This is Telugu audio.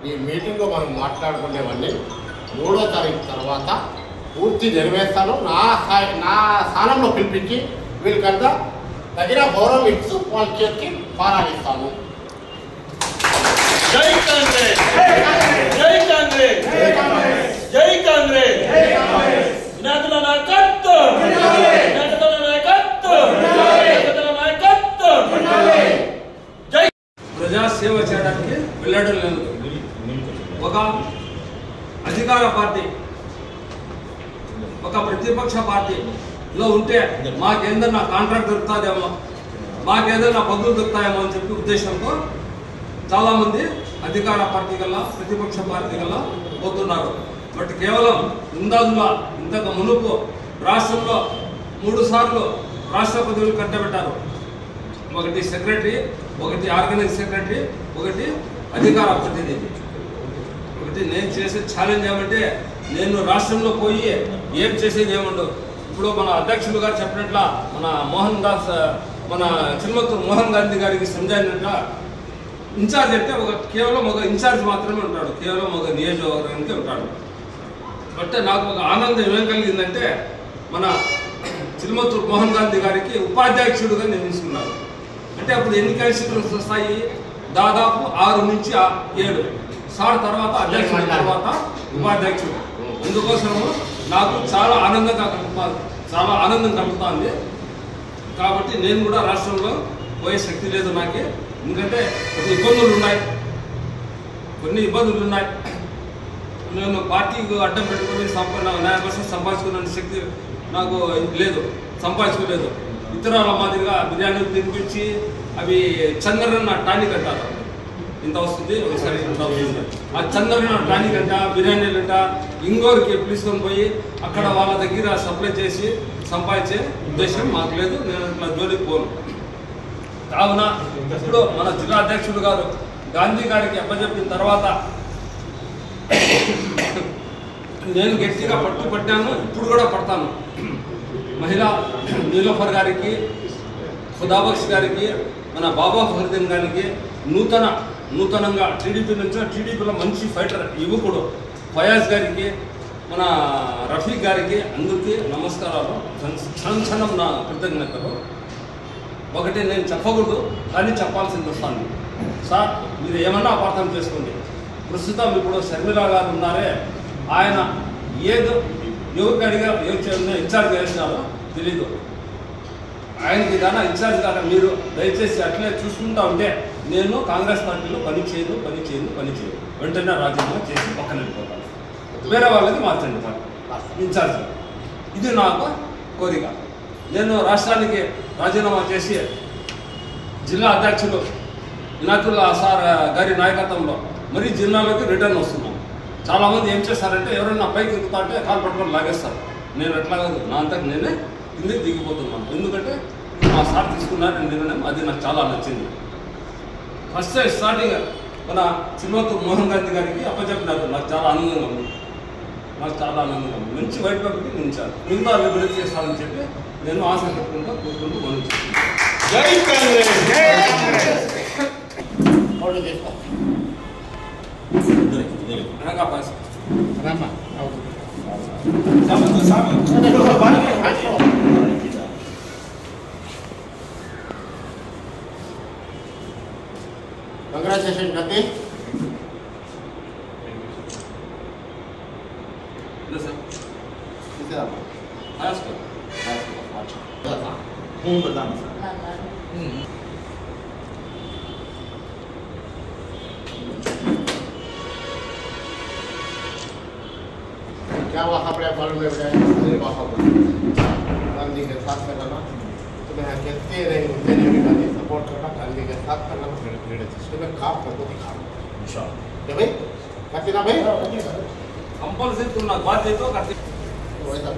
ఈ మీటింగ్లో మనం మాట్లాడుకునేవన్నీ 3వ తారీఖు తర్వాత పూర్తి నెరవేర్స్తాను. నా స్థానంలో పిలిపించి వీళ్ళకంతా తగిన గౌరవం ఇస్తూ వాళ్ళ చేతికి పారాయిస్తాను. జై కాంగ్రెస్, జై కాంగ్రెస్, జై కాంగ్రెస్. వినాయకుల నాయకత్వం, వినాయకుల నాయకత్వం, వినాయకుల నాయకత్వం. జై. ప్రజాసేవ చేయడానికి వెళ్ళడం లేదు. ఒక అధికార పార్టీ ఒక ప్రతిపక్ష పార్టీలో ఉంటే మాకేదన్నా కాంట్రాక్ట్ దొరుకుతుందేమో, మాకేదన్నా పదవులు దొరుకుతాయేమో అని చెప్పి ఉద్దేశంతో చాలామంది అధికార పార్టీ కల్లా ప్రతిపక్ష పార్టీ కల్లా పోతున్నారు. బట్ కేవలం ఇంతకు మునుపు రాష్ట్రంలో 3 సార్లు రాష్ట్ర పదవులు కట్టబెట్టారు. ఒకటి సెక్రటరీ, ఒకటి ఆర్గనైజ్ సెక్రటరీ, ఒకటి అధికార ప్రతినిధి. ఒకటి నేను చేసే ఛాలెంజ్ ఏమంటే, నేను రాష్ట్రంలో పోయి ఏం చేసేది ఏముండవు. ఇప్పుడు మన అధ్యక్షులు గారు చెప్పినట్ల మన చిల్మత్తూరు మోహన్ గాంధీ గారికి సంజాయినట్ల ఇన్ఛార్జ్ అంటే కేవలం ఒక ఇన్ఛార్జ్ మాత్రమే ఉంటాడు, కేవలం ఒక నియోజకవర్గానికి ఉంటాడు. బట్ నాకు ఒక ఆనందం ఏం కలిగిందంటే, మన చిల్మత్తూరు మోహన్ గాంధీ గారికి ఉపాధ్యక్షుడుగా నియమిస్తున్నారు. అంటే అప్పుడు ఎన్ని కాన్స్టిట్యూన్సీస్ వస్తాయి? దాదాపు 6 నుంచి 7. సార్ తర్వాత అధ్యక్షుడు, తర్వాత ఉపాధ్యక్షుడు. అందుకోసము నాకు చాలా ఆనందం కలుగుతుంది. కాబట్టి నేను కూడా రాష్ట్రంలో పోయే శక్తి లేదు నాకే. ఎందుకంటే కొన్ని ఇబ్బందులు ఉన్నాయి. నేను పార్టీకి అడ్డం పెట్టుకొని న్యాయపక్షం సంపాదించుకున్న శక్తి నాకు లేదు, సంపాదించుకోలేదు. ఇతరుల మాదిరిగా బిర్యానీలు తినిపించి అవి చంద్రన్న టానిక్ అంటారు, ఇంత వస్తుంది ఒకసారి ఇంత వస్తుంది. ఆ చంద్రన్న టానిక్ అంట, బిర్యానీలు అంట ఇంగోరికి పిలుచుకొని పోయి అక్కడ వాళ్ళ దగ్గర సప్లై చేసి సంపాదించే ఉద్దేశం మాకు లేదు. నేను ఇట్లా జోలికి పోను. కావున ఇప్పుడు మన జిల్లా అధ్యక్షుడు గారు గాంధీ గారికి అప్పచెప్పిన తర్వాత నేను గట్టిగా పట్టాను, ఇప్పుడు కూడా పడతాను. మహిళా నీలోఫర్ గారికి, ఖుదాబక్ష్ గారికి, మన బాబా ఫరీదీన్ గారికి, నూతనంగా టీడీపీలో మంచి ఫైటర్ యువకుడు ఫయాజ్ గారికి, మన రఫీక్ గారికి అందరికీ నమస్కారాలు, క్షణం నా కృతజ్ఞతలు. ఒకటి నేను చెప్పకూడదు, కానీ చెప్పాల్సింది వస్తాను. సార్ మీరు ఏమన్నా అపార్థం చేసుకోండి. ప్రస్తుతం ఇప్పుడు షర్మిల గారు ఉన్నారే, ఆయన ఎవరికి అడిగారు, ఇన్ఛార్జ్ వేసినారో తెలీదు. ఆయనకి దానా ఇన్ఛార్జ్ కాదా మీరు దయచేసి అట్లే చూసుకుంటా ఉంటే నేను కాంగ్రెస్ పార్టీలో పని చేయను, వెంటనే రాజీనామా చేసి పక్కన వెళ్ళిపోతాను. వేరే వాళ్ళకి మార్చండి సార్ ఇన్ఛార్జ్. ఇది నాకు కోరిక. నేను రాష్ట్రానికి రాజీనామా చేసి జిల్లా అధ్యక్షులు ఇనాతుల్లా సార్ గారి నాయకత్వంలో మరీ జిల్లాలోకి రిటర్న్ వస్తున్నాం. చాలామంది ఏం చేస్తారంటే, ఎవరైనా పైకి ఎక్కుతా అంటే కాలు పట్టుకొని లాగేస్తారు. నేను ఎట్లా కాదు, నా అంతకు నేనే కిందకి దిగిపోతున్నాను. ఎందుకంటే మా సార్ తీసుకున్నారు నిర్ణయం, అది నాకు చాలా నచ్చింది. ఫస్ట్ స్టార్టింగ్ మన చిల్మత్తూరు మోహన్ గాంధీ గారికి అప్పచెప్పినారు. నాకు చాలా ఆనందంగా ఉంది. మంచి వైట్ పేపర్కి నిలిచారు. మిగతా అభివృద్ధి చేస్తారని చెప్పి నేను ఆశ పెట్టుకుంటూ మనం జై కాంగ్రెస్, జై కాంగ్రెస్. Congratulations, Gandhi. क्या वहाँ पर मालूम है वहाँ पर गांधी के साथ में रहना, तुम्हें कहते रहे उतने भी गांधी सपोर्ट करना, गांधी के साथ करना, तुम्हें काम करके दिखाना इंशाल्लाह। भाई करते ना भाई कंपल्सरी तुम ना बात दे तो करते वैसा